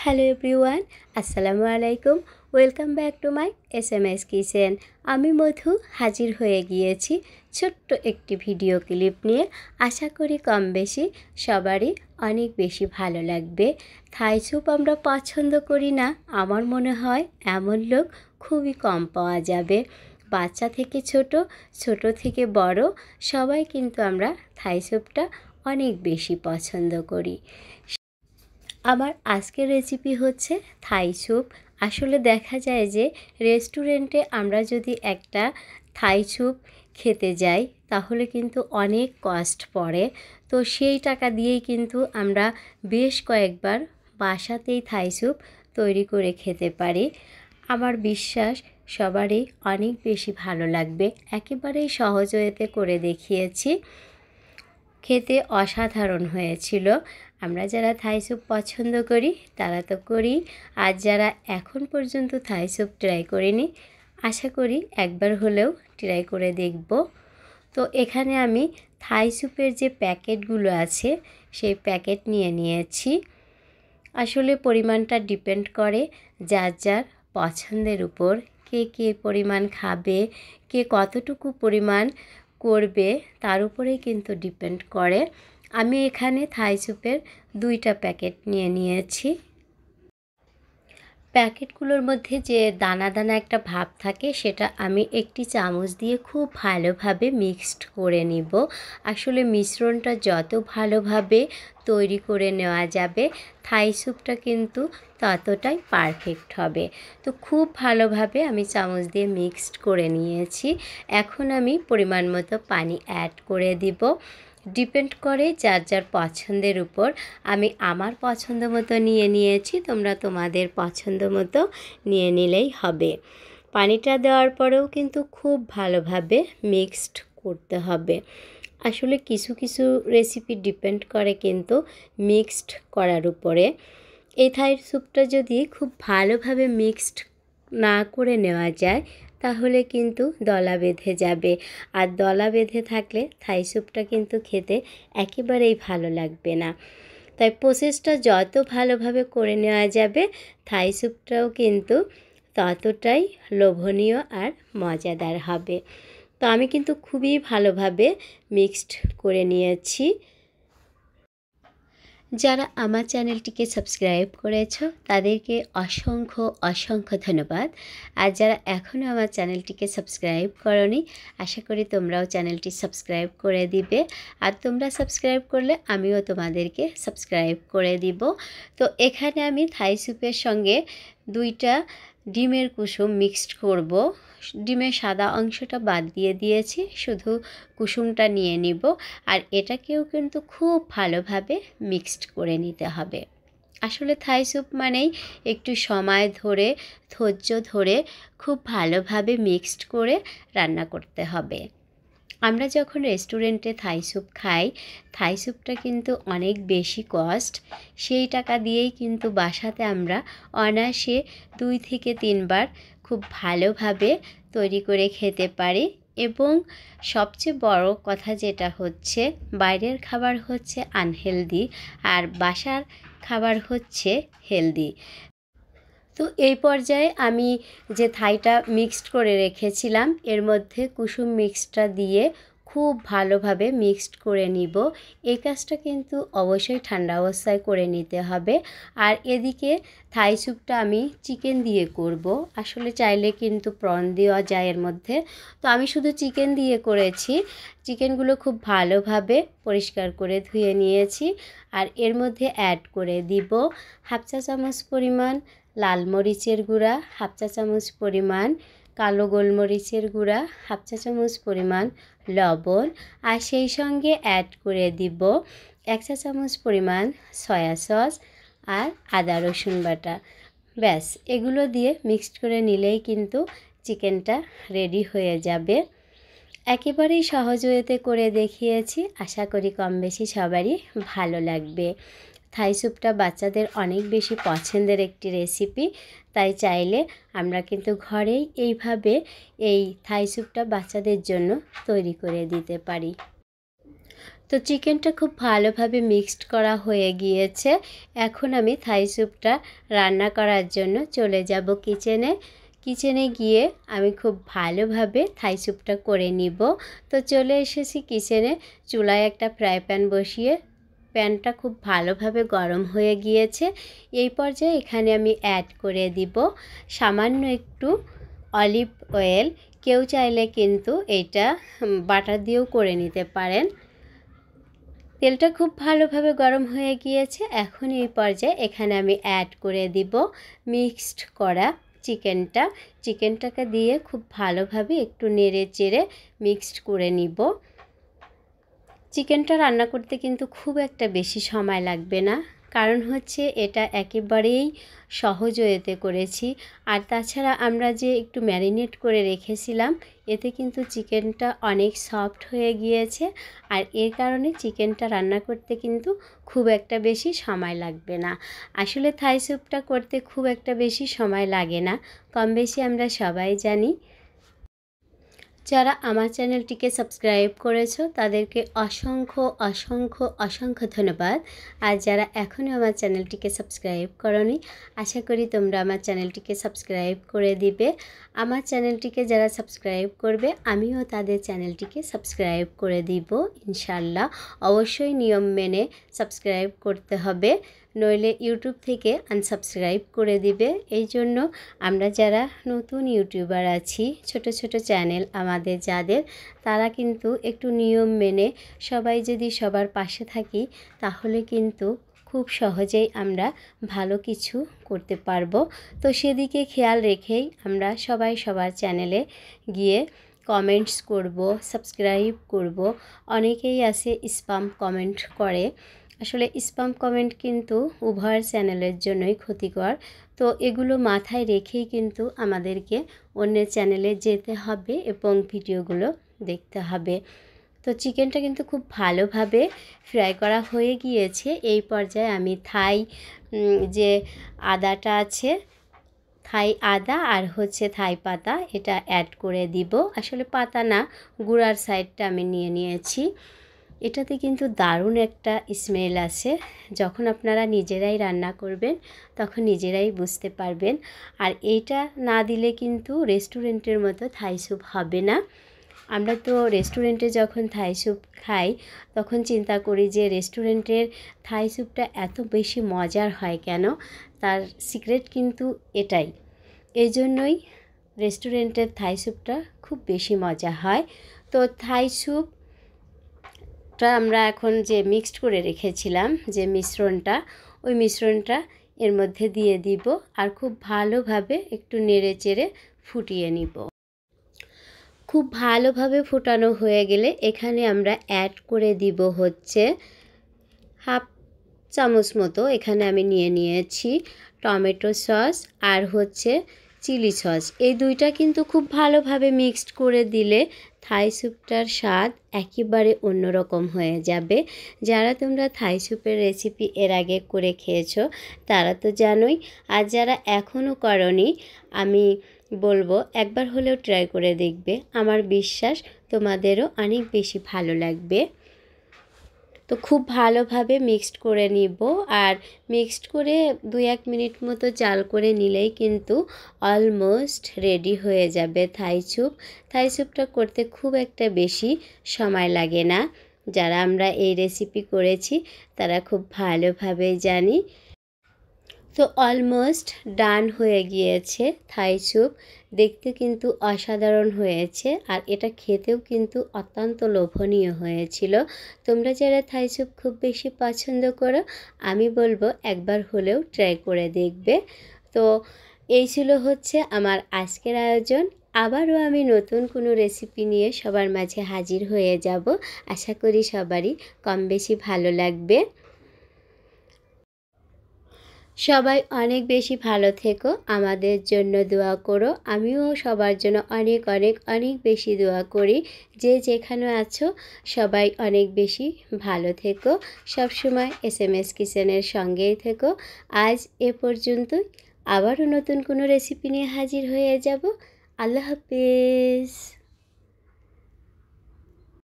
Hello everyone, আসসালামু আলাইকুম। Welcome back to my SMS kitchen. আমি মধু হাজির হয়ে গিয়েছি ছোট্ট একটি ভিডিও ক্লিপ নিয়ে। আশা করি কম বেশি সবারই অনেক বেশি ভালো লাগবে। থাই স্যুপ আমরা পছন্দ করি না, আমার মনে হয় এমন লোক খুবই কম পাওয়া যাবে। বাচ্চা থেকে ছোট, ছোট থেকে বড়, সবাই কিন্তু আমরা থাই স্যুপটা অনেক বেশি পছন্দ করি। আমার আজকের রেসিপি হচ্ছে থাই স্যুপ। আসলে দেখা যায় যে রেস্টুরেন্টে আমরা যদি একটা থাই স্যুপ খেতে যাই তাহলে কিন্তু অনেক কস্ট পড়ে। তো সেই টাকা দিয়েই কিন্তু আমরা বেশ কয়েকবার বাসাতেই থাই স্যুপ তৈরি করে খেতে পারি। আমার বিশ্বাস সবারই অনেক বেশি ভালো লাগবে। একেবারেই সহজ ওয়েতে করে দেখিয়েছি, খেতে অসাধারণ হয়েছিল। আমরা যারা থাই স্যুপ পছন্দ করি তারা তো করি, আর যারা এখন পর্যন্ত থাই স্যুপ ট্রাই করিনি আশা করি একবার হলেও ট্রাই করে দেখব। তো এখানে আমি থাই স্যুপের যে প্যাকেটগুলো আছে সেই প্যাকেট নিয়ে নিয়েছি। আসলে পরিমাণটা ডিপেন্ড করে যার যার পছন্দের উপর, কে কে পরিমাণ খাবে, কে কতটুকু পরিমাণ করবে তার উপরেই কিন্তু ডিপেন্ড করে। আমি এখানে থাই স্যুপের 2টা প্যাকেট নিয়ে নিয়েছি। প্যাকেটগুলোর মধ্যে যে দানা দানা একটা ভাব থাকে সেটা আমি একটি চামচ দিয়ে খুব ভালোভাবে মিক্সড করে নিব। আসলে মিশ্রণটা যত ভালোভাবে তৈরি করে নেওয়া যাবে থাই স্যুপটা কিন্তু ততটাই পারফেক্ট হবে। তো খুব ভালোভাবে আমি চামচ দিয়ে মিক্সড করে নিয়েছি। এখন আমি পরিমাণ মতো পানি অ্যাড করে দিব। ডিপেন্ড করে যার যার পছন্দের উপর। আমি আমার পছন্দ মতো নিয়ে নিয়েছি, তোমরা তোমাদের পছন্দ মতো নিয়ে নিলেই হবে। পানিটা দেওয়ার পরেও কিন্তু খুব ভালোভাবে মিক্সড করতে হবে। আসলে কিছু কিছু রেসিপি ডিপেন্ড করে কিন্তু মিক্সড করার উপরে। এই থাই স্যুপটা যদি খুব ভালোভাবে মিক্সড না করে নেওয়া যায় তাহলে কিন্তু দলা বেঁধে যাবে, আর দলা বেঁধে থাকলে থাই স্যুপটা কিন্তু খেতে একেবারেই ভালো লাগবে না। তাই প্রসেসটা যত ভালোভাবে করে নেওয়া যাবে থাই স্যুপটাও কিন্তু ততটাই লোভনীয় আর মজাদার হবে। তো আমি কিন্তু খুবই ভালোভাবে মিক্সড করে নিয়েছি। যারা আমার চ্যানেলটিকে সাবস্ক্রাইব করেছো তাদেরকে অসংখ্য অসংখ্য ধন্যবাদ। আর যারা এখনও আমার চ্যানেলটিকে সাবস্ক্রাইব করোনি আশা করি তোমরাও চ্যানেলটি সাবস্ক্রাইব করে দিবে। আর তোমরা সাবস্ক্রাইব করলে আমিও তোমাদেরকে সাবস্ক্রাইব করে দিব। তো এখানে আমি থাই স্যুপের সঙ্গে 2টা ডিমের কুসুম মিক্সড করব। ডিমের সাদা অংশটা বাদ দিয়ে দিয়েছি, শুধু কুসুমটা নিয়ে নিব। আর এটাকেও কিন্তু খুব ভালোভাবে মিক্সড করে নিতে হবে। আসলে থাই স্যুপ মানেই একটু সময় ধরে, ধৈর্য ধরে খুব ভালোভাবে মিক্সড করে রান্না করতে হবে। আমরা যখন রেস্টুরেন্টে থাই স্যুপ খাই, থাই স্যুপটা কিন্তু অনেক বেশি কস্ট। সেই টাকা দিয়েই কিন্তু বাসাতে আমরা অনায়াসে 2 থেকে 3 বার খুব ভালোভাবে তৈরি করে খেতে পারি। এবং সবচেয়ে বড় কথা যেটা হচ্ছে, বাইরের খাবার হচ্ছে আনহেলদি আর বাসার খাবার হচ্ছে হেলদি। তো এই পর্যায়ে আমি যে থাইটা মিক্সড করে রেখেছিলাম এর মধ্যে কুসুম মিক্সটা দিয়ে খুব ভালোভাবে মিক্সড করে নিব। এই কাজটা কিন্তু অবশ্যই ঠান্ডা অবস্থায় করে নিতে হবে। আর এদিকে থাই স্যুপটা আমি চিকেন দিয়ে করব। আসলে চাইলে কিন্তু প্রন দেওয়া যায় এর মধ্যে, তো আমি শুধু চিকেন দিয়ে করেছি। চিকেনগুলো খুব ভালোভাবে পরিষ্কার করে ধুয়ে নিয়েছি। আর এর মধ্যে অ্যাড করে দিব 1/2 চা চামচ পরিমাণ লাল মরিচের গুঁড়া, 1/2 চা চামচ পরিমাণ কালো গোলমরিচের গুঁড়া, 1/2 চা চামচ পরিমাণ লবণ, আর সেই সঙ্গে অ্যাড করে দিব 1 চা চামচ পরিমাণ সয়া সস আর আদা রসুন বাটা। ব্যাস, এগুলো দিয়ে মিক্সড করে নিলেই কিন্তু চিকেনটা রেডি হয়ে যাবে। একেবারেই সহজ ওয়েতে করে দেখিয়েছি, আশা করি কম বেশি সবারই ভালো লাগবে। থাই স্যুপটা বাচ্চাদের অনেক বেশি পছন্দের একটি রেসিপি, তাই চাইলে আমরা কিন্তু ঘরেই এইভাবে এই থাই স্যুপটা বাচ্চাদের জন্য তৈরি করে দিতে পারি। তো চিকেনটা খুব ভালোভাবে মিক্সড করা হয়ে গিয়েছে। এখন আমি থাই স্যুপটা রান্না করার জন্য চলে যাব কিচেনে গিয়ে আমি খুব ভালোভাবে থাই স্যুপটা করে নিব। তো চলে এসেছি কিচেনে, চুলায় একটা ফ্রাই প্যান বসিয়ে প্যানটা খুব ভালোভাবে গরম হয়ে গিয়েছে। এই পর্যায়ে এখানে আমি অ্যাড করে দিব সামান্য একটু অলিভ অয়েল। কেউ চাইলে কিন্তু এটা বাটার দিয়েও করে নিতে পারেন। তেলটা খুব ভালোভাবে গরম হয়ে গিয়েছে। এখন এই পর্যায়ে এখানে আমি অ্যাড করে দিব মিক্সড করা চিকেনটাকে দিয়ে খুব ভালোভাবে একটু নেড়ে চেড়ে মিক্সড করে নিব। চিকেনটা রান্না করতে কিন্তু খুব একটা বেশি সময় লাগবে না, কারণ হচ্ছে এটা একেবারেই সহজ ওয়েতে করেছি। আর তাছাড়া আমরা যে একটু ম্যারিনেট করে রেখেছিলাম, এতে কিন্তু চিকেনটা অনেক সফট হয়ে গিয়েছে। আর এর কারণে চিকেনটা রান্না করতে কিন্তু খুব একটা বেশি সময় লাগবে না। আসলে থাই স্যুপটা করতে খুব একটা বেশি সময় লাগে না, কম বেশি আমরা সবাই জানি। যারা আমার চ্যানেলটিকে সাবস্ক্রাইব করেছো তাদেরকে অসংখ্য অসংখ্য অসংখ্য ধন্যবাদ। আর যারা এখনও আমার চ্যানেলটিকে সাবস্ক্রাইব করোনি, আশা করি তোমরা আমার চ্যানেলটিকে সাবস্ক্রাইব করে দিবে। আমার চ্যানেলটিকে যারা সাবস্ক্রাইব করবে, আমিও তাদের চ্যানেলটিকে সাবস্ক্রাইব করে দিব ইনশাল্লাহ। অবশ্যই নিয়ম মেনে সাবস্ক্রাইব করতে হবে, নইলে ইউটিউব থেকে আনসাবস্ক্রাইব করে দিবে। এই জন্য আমরা যারা নতুন ইউটিউবার আছি, ছোট ছোট চ্যানেল আমাদের যাদের, তারা কিন্তু একটু নিয়ম মেনে সবাই যদি সবার পাশে থাকি, তাহলে কিন্তু খুব সহজেই আমরা ভালো কিছু করতে পারবো। তো সেদিকে খেয়াল রেখেই আমরা সবাই সবার চ্যানেলে গিয়ে কমেন্টস করব, সাবস্ক্রাইব করব। অনেকেই আছে স্প্যাম কমেন্ট করে। আসলে স্প্যাম কমেন্ট কিন্তু উভয় চ্যানেলের জন্যই ক্ষতিকর। তো এগুলো মাথায় রেখেই কিন্তু আমাদেরকে অন্যের চ্যানেলে যেতে হবে এবং ভিডিওগুলো দেখতে হবে। তো চিকেনটা কিন্তু খুব ভালোভাবে ফ্রাই করা হয়ে গিয়েছে। এই পর্যায়ে আমি থাই যে আদাটা আছে, থাই আদা আর হচ্ছে থাই পাতা, এটা অ্যাড করে দিব। আসলে পাতা না, গুঁড়ার সাইডটা আমি নিয়ে নিয়েছি। এটাতে কিন্তু দারুণ একটা স্মেল আসে। যখন আপনারা নিজেরাই রান্না করবেন তখন নিজেরাই বুঝতে পারবেন। আর এইটা না দিলে কিন্তু রেস্টুরেন্টের মতো থাই স্যুপ হবে না। আমরা তো রেস্টুরেন্টে যখন থাই স্যুপ খাই, তখন চিন্তা করি যে রেস্টুরেন্টের থাই স্যুপটা এত বেশি মজার হয় কেন। তার সিক্রেট কিন্তু এটাই। এই জন্যই রেস্টুরেন্টের থাই স্যুপটা খুব বেশি মজা হয়। তো থাই স্যুপ আমরা এখন যে মিক্সড করে রেখেছিলাম যে মিশ্রণটা, ওই মিশ্রণটা এর মধ্যে দিয়ে দিব আর খুব ভালোভাবে একটু নেড়ে চেড়ে ফুটিয়ে নিব। খুব ভালোভাবে ফোটানো হয়ে গেলে এখানে আমরা অ্যাড করে দিব হচ্ছে হাফ চামচ মতো, এখানে আমি নিয়ে নিয়েছি টমেটো সস আর হচ্ছে চিলি সস। এই দুইটা কিন্তু খুব ভালোভাবে মিক্সড করে দিলে থাই স্যুপটার স্বাদ একেবারে অন্যরকম হয়ে যাবে। যারা তোমরা থাই স্যুপের রেসিপি এর আগে করে খেয়েছো তারা তো জানোই, আর যারা এখনও করনি, আমি বলবো একবার হলেও ট্রাই করে দেখবে। আমার বিশ্বাস তোমাদেরও অনেক বেশি ভালো লাগবে। তো খুব ভালোভাবে মিক্সড করে নিব, আর মিক্সড করে 2-1 মিনিট মতো জাল করে নিলেই কিন্তু অলমোস্ট রেডি হয়ে যাবে থাই স্যুপ। থাই স্যুপটা করতে খুব একটা বেশি সময় লাগে না। যারা আমরা এই রেসিপি করেছি তারা খুব ভালোভাবে জানি। তো অলমোস্ট ডান হয়ে গিয়েছে থাই স্যুপ। দেখতে কিন্তু অসাধারণ হয়েছে, আর এটা খেতেও কিন্তু অত্যন্ত লোভনীয় হয়েছিল। তোমরা যারা থাই স্যুপ খুব বেশি পছন্দ করো, আমি বলবো একবার হলেও ট্রাই করে দেখবে। তো এই ছিল হচ্ছে আমার আজকের আয়োজন। আবারও আমি নতুন কোনো রেসিপি নিয়ে সবার মাঝে হাজির হয়ে যাব। আশা করি সবারই কম বেশি ভালো লাগবে। সবাই অনেক বেশি ভালো থেকো, আমাদের জন্য দোয়া করো। আমিও সবার জন্য অনেক অনেক অনেক বেশি দোয়া করি। যে যেখানে আছো সবাই অনেক বেশি ভালো থেকো। সবসময় SMS কিচেনের সঙ্গেই থেকো। আজ এ পর্যন্তই, আবারও নতুন কোনো রেসিপি নিয়ে হাজির হয়ে যাব। আল্লাহ হাফেজ।